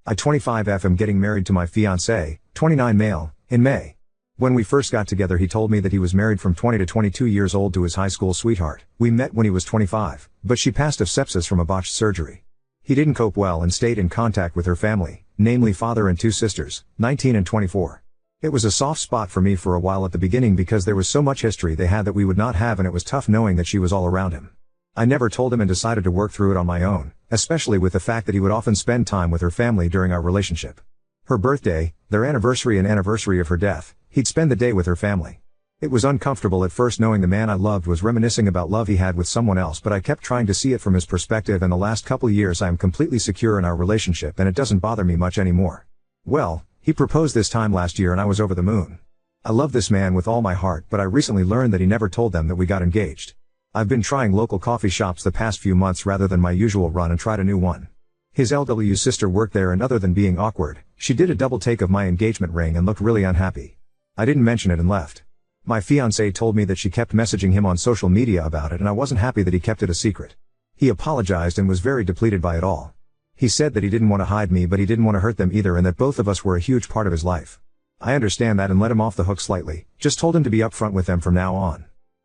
I 25F am getting married to my fiancé, 29 male, in May. When we first got together he told me that he was married from 20 to 22 years old to his high school sweetheart. We met when he was 25, but she passed of sepsis from a botched surgery. He didn't cope well and stayed in contact with her family, namely father and two sisters, 19 and 24. It was a soft spot for me for a while at the beginning because there was so much history they had that we would not have, and it was tough knowing that she was all around him. I never told him and decided to work through it on my own, especially with the fact that he would often spend time with her family during our relationship. Her birthday, their anniversary and anniversary of her death, he'd spend the day with her family. It was uncomfortable at first knowing the man I loved was reminiscing about love he had with someone else, but I kept trying to see it from his perspective, and the last couple years I am completely secure in our relationship and it doesn't bother me much anymore. Well, he proposed this time last year and I was over the moon. I love this man with all my heart, but I recently learned that he never told them that we got engaged. I've been trying local coffee shops the past few months rather than my usual run and tried a new one. His LW sister worked there, and other than being awkward, she did a double take of my engagement ring and looked really unhappy. I didn't mention it and left. My fiancé told me that she kept messaging him on social media about it, and I wasn't happy that he kept it a secret. He apologized and was very depleted by it all. He said that he didn't want to hide me, but he didn't want to hurt them either, and that both of us were a huge part of his life. I understand that and let him off the hook slightly, just told him to be upfront with them from now on.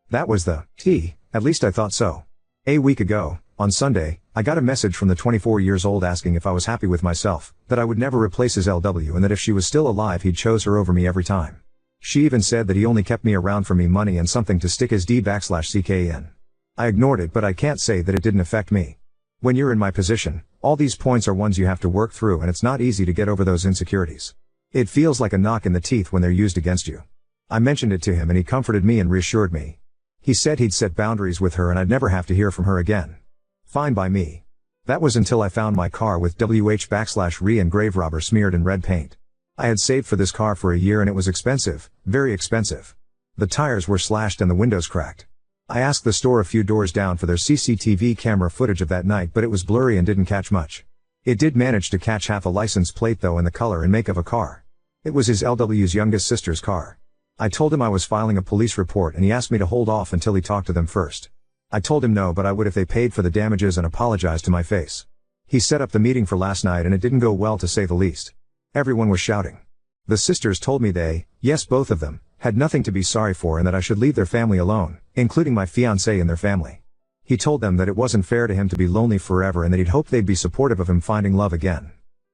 That was the tea, at least I thought so. A week ago, on Sunday, I got a message from the 24 years old asking if I was happy with myself, that I would never replace his LW, and that if she was still alive he'd chose her over me every time. She even said that he only kept me around for me money and something to stick his D/CK in. I ignored it, but I can't say that it didn't affect me. When you're in my position, all these points are ones you have to work through, and it's not easy to get over those insecurities. It feels like a knock in the teeth when they're used against you. I mentioned it to him and he comforted me and reassured me. He said he'd set boundaries with her and I'd never have to hear from her again. Fine by me. That was until I found my car with WH/RE and grave robber smeared in red paint. I had saved for this car for a year and it was expensive, very expensive. The tires were slashed and the windows cracked. I asked the store a few doors down for their CCTV camera footage of that night, but it was blurry and didn't catch much. It did manage to catch half a license plate though, and the color and make of a car. It was his LW's youngest sister's car. I told him I was filing a police report and he asked me to hold off until he talked to them first. I told him no, but I would if they paid for the damages, and apologized to my face. He set up the meeting for last night and it didn't go well, to say the least. Everyone was shouting. The sisters told me they, yes both of them, had nothing to be sorry for and that I should leave their family alone, including my fiancé and their family. He told them that it wasn't fair to him to be lonely forever and that he'd hope they'd be supportive of him finding love again.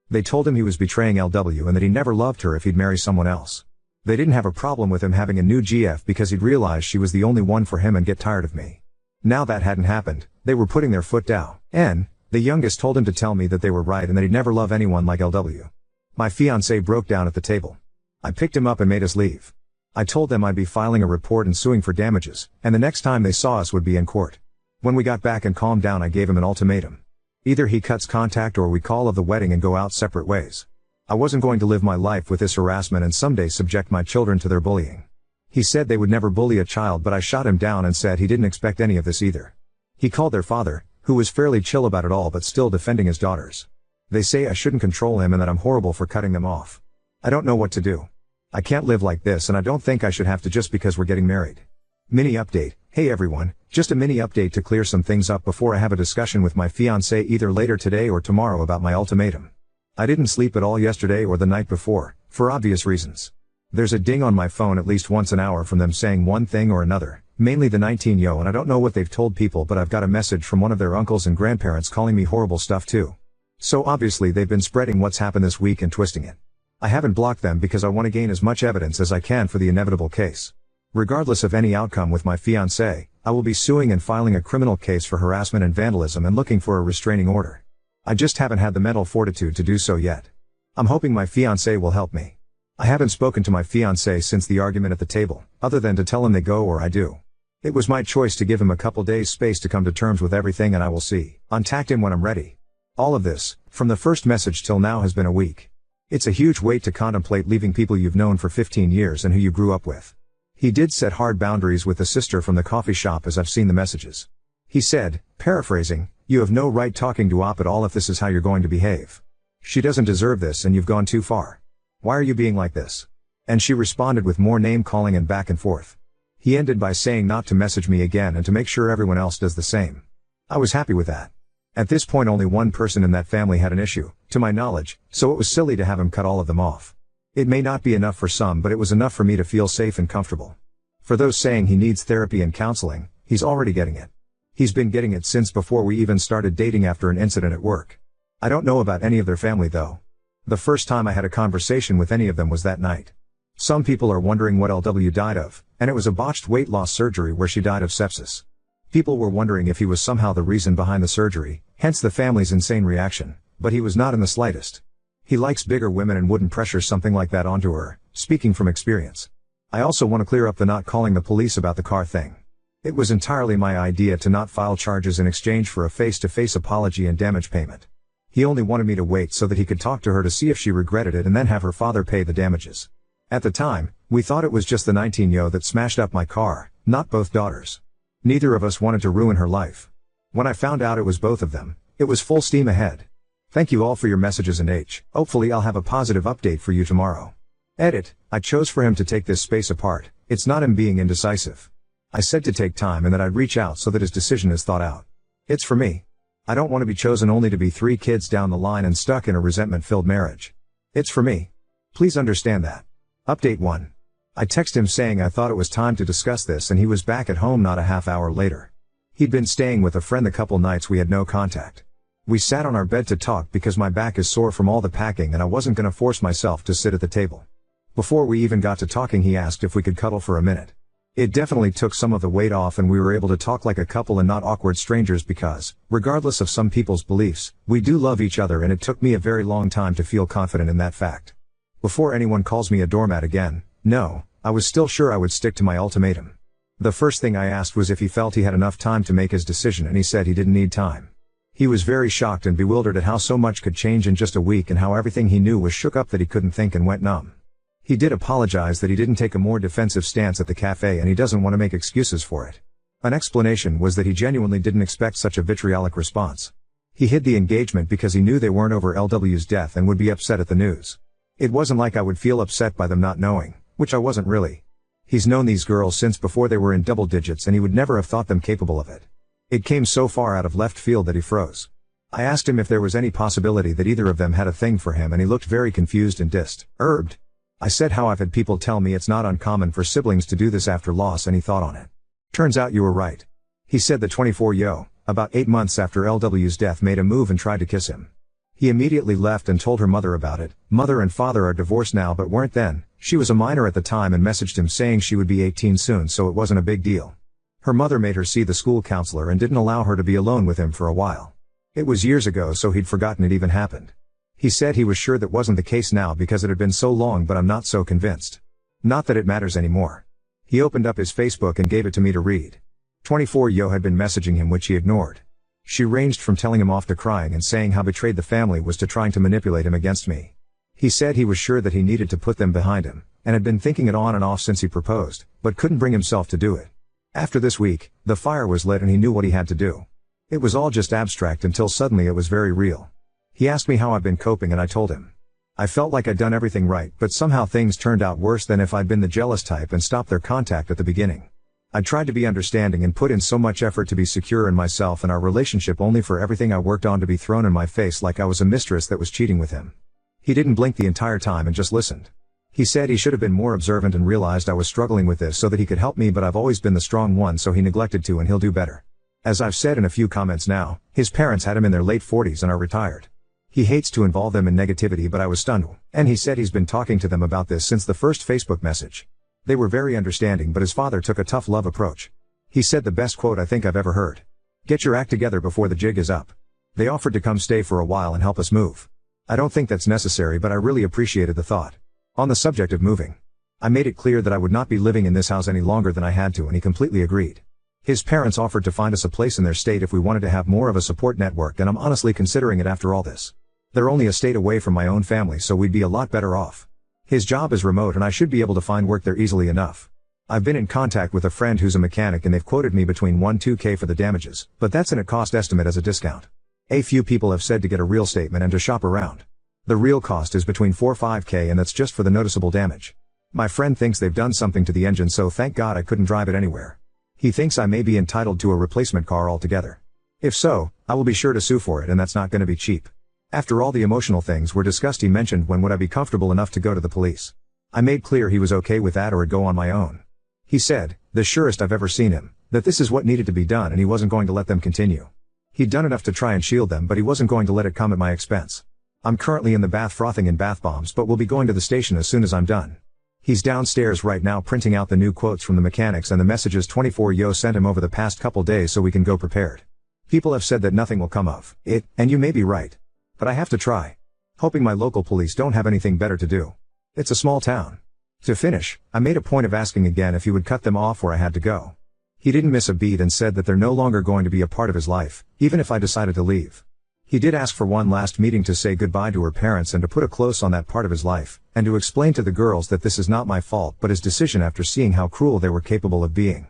They told him he was betraying LW and that he never loved her if he'd marry someone else. They didn't have a problem with him having a new GF because he'd realized she was the only one for him and get tired of me. Now that hadn't happened, they were putting their foot down. And the youngest told him to tell me that they were right and that he'd never love anyone like LW. My fiancé broke down at the table. I picked him up and made us leave. I told them I'd be filing a report and suing for damages, and the next time they saw us would be in court. When we got back and calmed down, I gave him an ultimatum. Either he cuts contact or we call of the wedding and go out separate ways. I wasn't going to live my life with this harassment and someday subject my children to their bullying. He said they would never bully a child, but I shot him down and said he didn't expect any of this either. He called their father, who was fairly chill about it all but still defending his daughters. They say I shouldn't control him and that I'm horrible for cutting them off. I don't know what to do. I can't live like this, and I don't think I should have to just because we're getting married. Mini update. Hey everyone, just a mini update to clear some things up before I have a discussion with my fiancé either later today or tomorrow about my ultimatum. I didn't sleep at all yesterday or the night before, for obvious reasons. There's a ding on my phone at least once an hour from them saying one thing or another, mainly the 19-yo, and I don't know what they've told people, but I've got a message from one of their uncles and grandparents calling me horrible stuff too. So obviously they've been spreading what's happened this week and twisting it. I haven't blocked them because I want to gain as much evidence as I can for the inevitable case. Regardless of any outcome with my fiancé, I will be suing and filing a criminal case for harassment and vandalism and looking for a restraining order. I just haven't had the mental fortitude to do so yet. I'm hoping my fiancé will help me. I haven't spoken to my fiancé since the argument at the table, other than to tell him they go or I do. It was my choice to give him a couple days space to come to terms with everything, and I will see. Contact him when I'm ready. All of this, from the first message till now, has been a week. It's a huge weight to contemplate leaving people you've known for 15 years and who you grew up with. He did set hard boundaries with the sister from the coffee shop, as I've seen the messages. He said, paraphrasing, "You have no right talking to Op at all if this is how you're going to behave. She doesn't deserve this and you've gone too far. Why are you being like this?" And she responded with more name calling and back and forth. He ended by saying not to message me again and to make sure everyone else does the same. I was happy with that. At this point only one person in that family had an issue, to my knowledge, so it was silly to have him cut all of them off. It may not be enough for some, but it was enough for me to feel safe and comfortable. For those saying he needs therapy and counseling, he's already getting it. He's been getting it since before we even started dating after an incident at work. I don't know about any of their family though. The first time I had a conversation with any of them was that night. Some people are wondering what LW died of, and it was a botched weight loss surgery where she died of sepsis. People were wondering if he was somehow the reason behind the surgery, hence the family's insane reaction, but he was not in the slightest. He likes bigger women and wouldn't pressure something like that onto her, speaking from experience. I also want to clear up the not calling the police about the car thing. It was entirely my idea to not file charges in exchange for a face-to-face apology and damage payment. He only wanted me to wait so that he could talk to her to see if she regretted it and then have her father pay the damages. At the time, we thought it was just the 19-year-old that smashed up my car, not both daughters. Neither of us wanted to ruin her life. When I found out it was both of them, it was full steam ahead. Thank you all for your messages and hopefully I'll have a positive update for you tomorrow. Edit, I chose for him to take this space apart, it's not him being indecisive. I said to take time and that I'd reach out so that his decision is thought out. It's for me. I don't want to be chosen only to be 3 kids down the line and stuck in a resentment-filled marriage. It's for me. Please understand that. Update 1. I texted him saying I thought it was time to discuss this and he was back at home not a half hour later. He'd been staying with a friend the couple nights we had no contact. We sat on our bed to talk because my back is sore from all the packing and I wasn't gonna force myself to sit at the table. Before we even got to talking he asked if we could cuddle for a minute. It definitely took some of the weight off and we were able to talk like a couple and not awkward strangers because, regardless of some people's beliefs, we do love each other and it took me a very long time to feel confident in that fact. Before anyone calls me a doormat again, no, I was still sure I would stick to my ultimatum. The first thing I asked was if he felt he had enough time to make his decision and he said he didn't need time. He was very shocked and bewildered at how so much could change in just a week and how everything he knew was shook up that he couldn't think and went numb. He did apologize that he didn't take a more defensive stance at the cafe and he doesn't want to make excuses for it. An explanation was that he genuinely didn't expect such a vitriolic response. He hid the engagement because he knew they weren't over LW's death and would be upset at the news. It wasn't like I would feel upset by them not knowing, which I wasn't really. He's known these girls since before they were in double digits and he would never have thought them capable of it. It came so far out of left field that he froze. I asked him if there was any possibility that either of them had a thing for him and he looked very confused and disturbed. I said how I've had people tell me it's not uncommon for siblings to do this after loss and he thought on it. Turns out you were right. He said the 24-year-old, about 8 months after LW's death made a move and tried to kiss him. He immediately left and told her mother about it. Mother and father are divorced now but weren't then. She was a minor at the time and messaged him saying she would be 18 soon so it wasn't a big deal. Her mother made her see the school counselor and didn't allow her to be alone with him for a while. It was years ago so he'd forgotten it even happened. He said he was sure that wasn't the case now because it had been so long but I'm not so convinced. Not that it matters anymore. He opened up his Facebook and gave it to me to read. 24-year-old had been messaging him which he ignored. She ranged from telling him off to crying and saying how betrayed the family was to trying to manipulate him against me. He said he was sure that he needed to put them behind him, and had been thinking it on and off since he proposed, but couldn't bring himself to do it. After this week, the fire was lit and he knew what he had to do. It was all just abstract until suddenly it was very real. He asked me how I've been coping and I told him. I felt like I'd done everything right but somehow things turned out worse than if I'd been the jealous type and stopped their contact at the beginning. I tried to be understanding and put in so much effort to be secure in myself and our relationship only for everything I worked on to be thrown in my face like I was a mistress that was cheating with him. He didn't blink the entire time and just listened. He said he should have been more observant and realized I was struggling with this so that he could help me but I've always been the strong one so he neglected to and he'll do better. As I've said in a few comments now, his parents had him in their late 40s and are retired. He hates to involve them in negativity but I was stunned, and he said he's been talking to them about this since the first Facebook message. They were very understanding but his father took a tough love approach. He said the best quote I think I've ever heard. Get your act together before the jig is up. They offered to come stay for a while and help us move. I don't think that's necessary but I really appreciated the thought. On the subject of moving. I made it clear that I would not be living in this house any longer than I had to and he completely agreed. His parents offered to find us a place in their state if we wanted to have more of a support network and I'm honestly considering it after all this. They're only a state away from my own family so we'd be a lot better off. His job is remote and I should be able to find work there easily enough. I've been in contact with a friend who's a mechanic and they've quoted me between 1-2K for the damages, but that's in a cost estimate as a discount. A few people have said to get a real statement and to shop around. The real cost is between 4-5K and that's just for the noticeable damage. My friend thinks they've done something to the engine so thank God I couldn't drive it anywhere. He thinks I may be entitled to a replacement car altogether. If so, I will be sure to sue for it, and that's not going to be cheap. After all the emotional things were discussed, he mentioned when would I be comfortable enough to go to the police. I made clear he was okay with that or I'd go on my own. He said, the surest I've ever seen him, that this is what needed to be done and he wasn't going to let them continue. He'd done enough to try and shield them, but he wasn't going to let it come at my expense. I'm currently in the bath frothing in bath bombs, but will be going to the station as soon as I'm done. He's downstairs right now printing out the new quotes from the mechanics and the messages 24yo sent him over the past couple days so we can go prepared. People have said that nothing will come of it, and you may be right. But I have to try. Hoping my local police don't have anything better to do. It's a small town. To finish, I made a point of asking again if he would cut them off where I had to go. He didn't miss a beat and said that they're no longer going to be a part of his life, even if I decided to leave. He did ask for one last meeting to say goodbye to her parents and to put a close on that part of his life, and to explain to the girls that this is not my fault but his decision after seeing how cruel they were capable of being.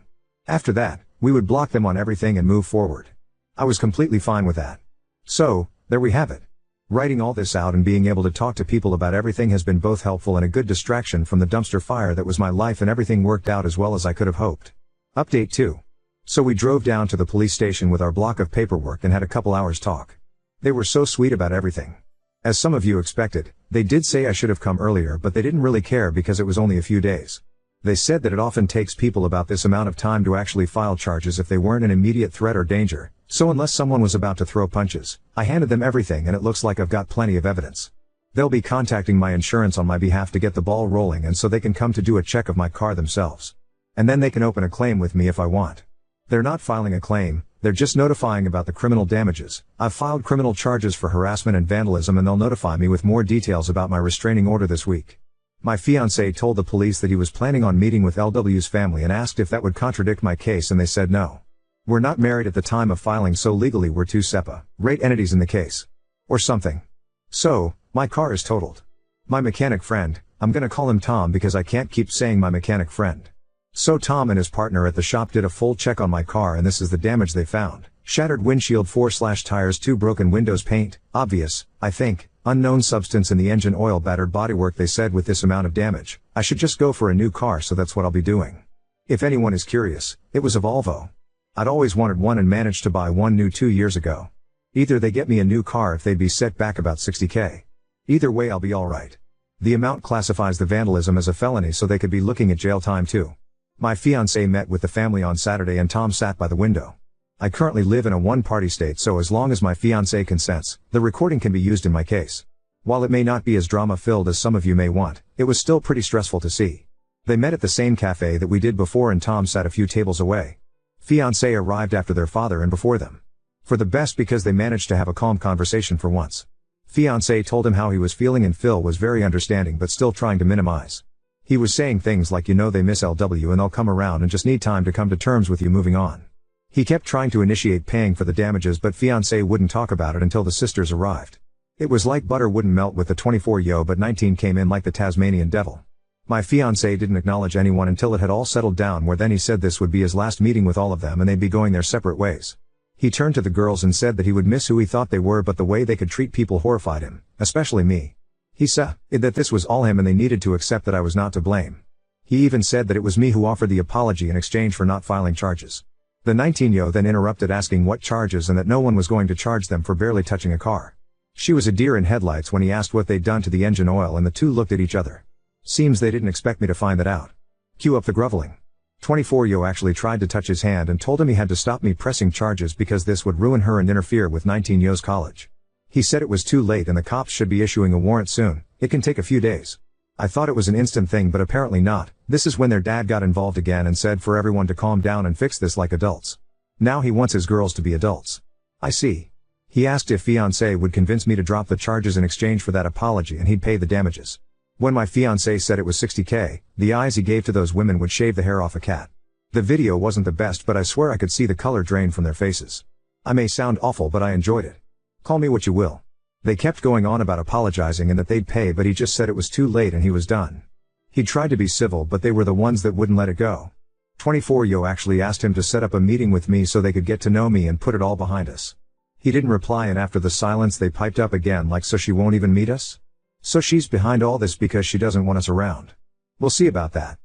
After that, we would block them on everything and move forward. I was completely fine with that. So, there we have it. Writing all this out and being able to talk to people about everything has been both helpful and a good distraction from the dumpster fire that was my life, and everything worked out as well as I could have hoped. Update 2. So we drove down to the police station with our block of paperwork and had a couple hours talk. They were so sweet about everything. As some of you expected, they did say I should have come earlier, but they didn't really care because it was only a few days. They said that it often takes people about this amount of time to actually file charges if they weren't an immediate threat or danger. So unless someone was about to throw punches, I handed them everything and it looks like I've got plenty of evidence. They'll be contacting my insurance on my behalf to get the ball rolling and so they can come to do a check of my car themselves. And then they can open a claim with me if I want. They're not filing a claim, they're just notifying about the criminal damages. I've filed criminal charges for harassment and vandalism and they'll notify me with more details about my restraining order this week. My fiancé told the police that he was planning on meeting with LW's family and asked if that would contradict my case and they said no. We're not married at the time of filing, so legally we're two separate entities in the case. Or something. So, my car is totaled. My mechanic friend, I'm gonna call him Tom because I can't keep saying my mechanic friend. So Tom and his partner at the shop did a full check on my car and this is the damage they found. Shattered windshield, 4/tires, 2 broken windows, paint, obvious, I think, unknown substance in the engine oil, battered bodywork. They said with this amount of damage, I should just go for a new car, so that's what I'll be doing. If anyone is curious, it was a Volvo. I'd always wanted one and managed to buy one new 2 years ago. Either they get me a new car if they'd be set back about $60,000. Either way I'll be alright. The amount classifies the vandalism as a felony, so they could be looking at jail time too. My fiancé met with the family on Saturday and Tom sat by the window. I currently live in a one-party state, so as long as my fiancé consents, the recording can be used in my case. While it may not be as drama-filled as some of you may want, it was still pretty stressful to see. They met at the same cafe that we did before and Tom sat a few tables away. Fiancé arrived after their father and before them. For the best, because they managed to have a calm conversation for once. Fiancé told him how he was feeling and Phil was very understanding but still trying to minimize. He was saying things like, you know, they miss LW and they'll come around and just need time to come to terms with you moving on. He kept trying to initiate paying for the damages, but fiancé wouldn't talk about it until the sisters arrived. It was like butter wouldn't melt with the 24yo, but 19 came in like the Tasmanian devil. My fiancé didn't acknowledge anyone until it had all settled down, where then he said this would be his last meeting with all of them and they'd be going their separate ways. He turned to the girls and said that he would miss who he thought they were, but the way they could treat people horrified him, especially me. He said that this was all him and they needed to accept that I was not to blame. He even said that it was me who offered the apology in exchange for not filing charges. The 19yo then interrupted asking what charges and that no one was going to charge them for barely touching a car. She was a deer in headlights when he asked what they'd done to the engine oil and the two looked at each other. Seems they didn't expect me to find that out. Cue up the groveling. 24yo actually tried to touch his hand and told him he had to stop me pressing charges because this would ruin her and interfere with 19yo's college. He said it was too late and the cops should be issuing a warrant soon. It can take a few days. I thought it was an instant thing, but apparently not. This is when their dad got involved again and said for everyone to calm down and fix this like adults. Now he wants his girls to be adults. I see. He asked if fiancé would convince me to drop the charges in exchange for that apology and he'd pay the damages. When my fiancé said it was $60,000, the eyes he gave to those women would shave the hair off a cat. The video wasn't the best, but I swear I could see the color drain from their faces. I may sound awful, but I enjoyed it. Call me what you will. They kept going on about apologizing and that they'd pay, but he just said it was too late and he was done. He tried to be civil, but they were the ones that wouldn't let it go. 24yo actually asked him to set up a meeting with me so they could get to know me and put it all behind us. He didn't reply, and after the silence they piped up again like, so she won't even meet us? So she's behind all this because she doesn't want us around. We'll see about that.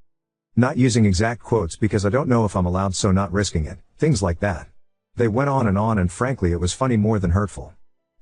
Not using exact quotes because I don't know if I'm allowed, so not risking it, things like that. They went on and frankly it was funny more than hurtful.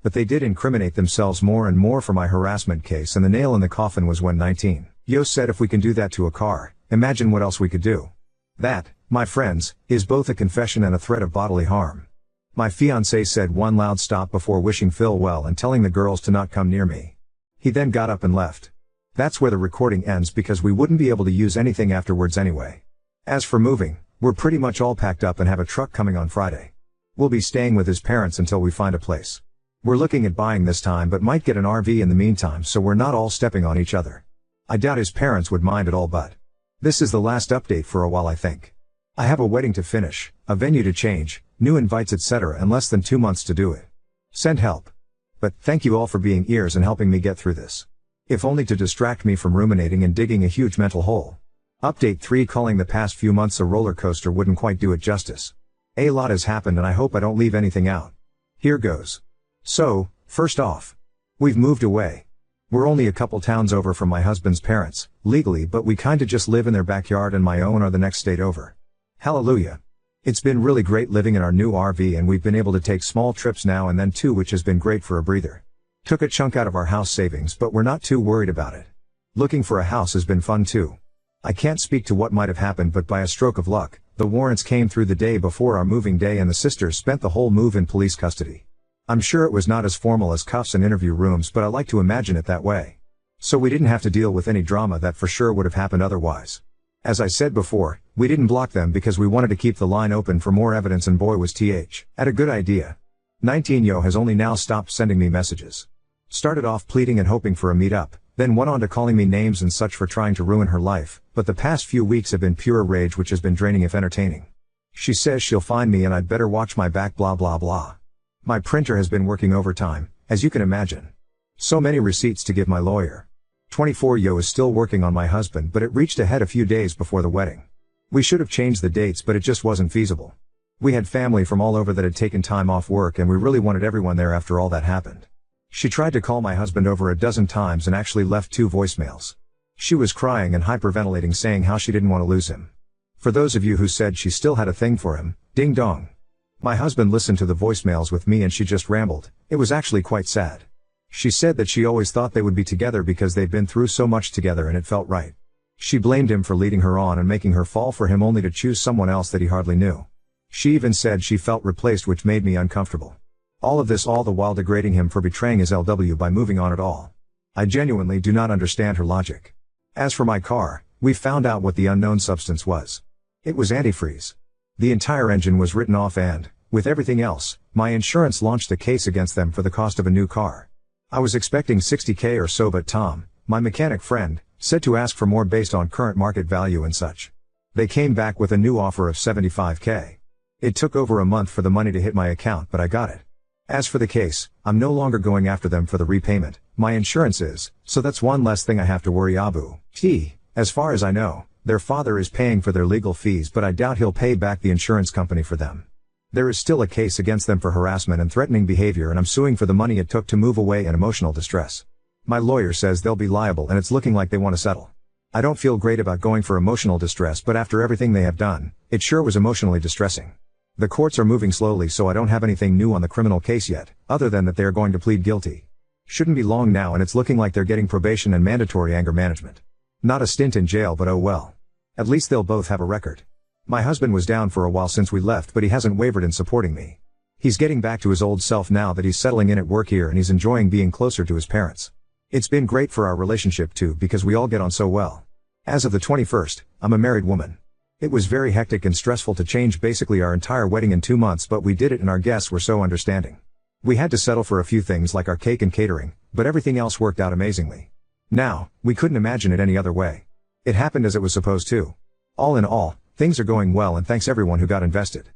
But they did incriminate themselves more and more for my harassment case, and the nail in the coffin was when 19 Yo said if we can do that to a car, imagine what else we could do. That, my friends, is both a confession and a threat of bodily harm. My fiancé said one loud stop before wishing Phil well and telling the girls to not come near me. He then got up and left. That's where the recording ends because we wouldn't be able to use anything afterwards anyway. As for moving, we're pretty much all packed up and have a truck coming on Friday. We'll be staying with his parents until we find a place. We're looking at buying this time but might get an RV in the meantime so we're not all stepping on each other. I doubt his parents would mind at all, but this is the last update for a while, I think. I have a wedding to finish, a venue to change, new invites etc. and less than 2 months to do it. Send help. But thank you all for being ears and helping me get through this. If only to distract me from ruminating and digging a huge mental hole. Update 3: calling the past few months a roller coaster wouldn't quite do it justice. A lot has happened and I hope I don't leave anything out. Here goes. So, first off, we've moved away. We're only a couple towns over from my husband's parents, legally, but we kinda just live in their backyard and my own are the next state over. Hallelujah. It's been really great living in our new RV and we've been able to take small trips now and then too, which has been great for a breather. Took a chunk out of our house savings but we're not too worried about it. Looking for a house has been fun too. I can't speak to what might have happened but by a stroke of luck, the warrants came through the day before our moving day and the sisters spent the whole move in police custody. I'm sure it was not as formal as cuffs and interview rooms but I like to imagine it that way. So we didn't have to deal with any drama that for sure would have happened otherwise. As I said before, we didn't block them because we wanted to keep the line open for more evidence and boy was TH at a good idea. 19 Yo has only now stopped sending me messages. Started off pleading and hoping for a meet-up, then went on to calling me names and such for trying to ruin her life, but the past few weeks have been pure rage which has been draining if entertaining. She says she'll find me and I'd better watch my back blah blah blah. My printer has been working overtime, as you can imagine. So many receipts to give my lawyer. 24 Yo is still working on my husband but it reached ahead a few days before the wedding. We should have changed the dates but it just wasn't feasible. We had family from all over that had taken time off work and we really wanted everyone there after all that happened. She tried to call my husband over a dozen times and actually left 2 voicemails. She was crying and hyperventilating saying how she didn't want to lose him. For those of you who said she still had a thing for him, ding dong. My husband listened to the voicemails with me and she just rambled. It was actually quite sad. She said that she always thought they would be together because they'd been through so much together and it felt right. She blamed him for leading her on and making her fall for him only to choose someone else that he hardly knew. She even said she felt replaced, which made me uncomfortable. All of this all the while degrading him for betraying his LW by moving on at all. I genuinely do not understand her logic. As for my car, we found out what the unknown substance was. It was antifreeze. The entire engine was written off and, with everything else, my insurance launched a case against them for the cost of a new car. I was expecting $60K or so but Tom, my mechanic friend, said to ask for more based on current market value and such. They came back with a new offer of $75K. It took over a month for the money to hit my account but I got it. As for the case, I'm no longer going after them for the repayment, my insurance is, so that's one less thing I have to worry Abu. As far as I know, their father is paying for their legal fees but I doubt he'll pay back the insurance company for them. There is still a case against them for harassment and threatening behavior and I'm suing for the money it took to move away and emotional distress. My lawyer says they'll be liable and it's looking like they want to settle. I don't feel great about going for emotional distress but after everything they have done, it sure was emotionally distressing. The courts are moving slowly so I don't have anything new on the criminal case yet, other than that they are going to plead guilty. Shouldn't be long now and it's looking like they're getting probation and mandatory anger management. Not a stint in jail but oh well. At least they'll both have a record. My husband was down for a while since we left but he hasn't wavered in supporting me. He's getting back to his old self now that he's settling in at work here and he's enjoying being closer to his parents. It's been great for our relationship too because we all get on so well. As of the 21st, I'm a married woman. It was very hectic and stressful to change basically our entire wedding in 2 months but we did it and our guests were so understanding. We had to settle for a few things like our cake and catering, but everything else worked out amazingly. Now, we couldn't imagine it any other way. It happened as it was supposed to. All in all, things are going well and thanks everyone who got invested.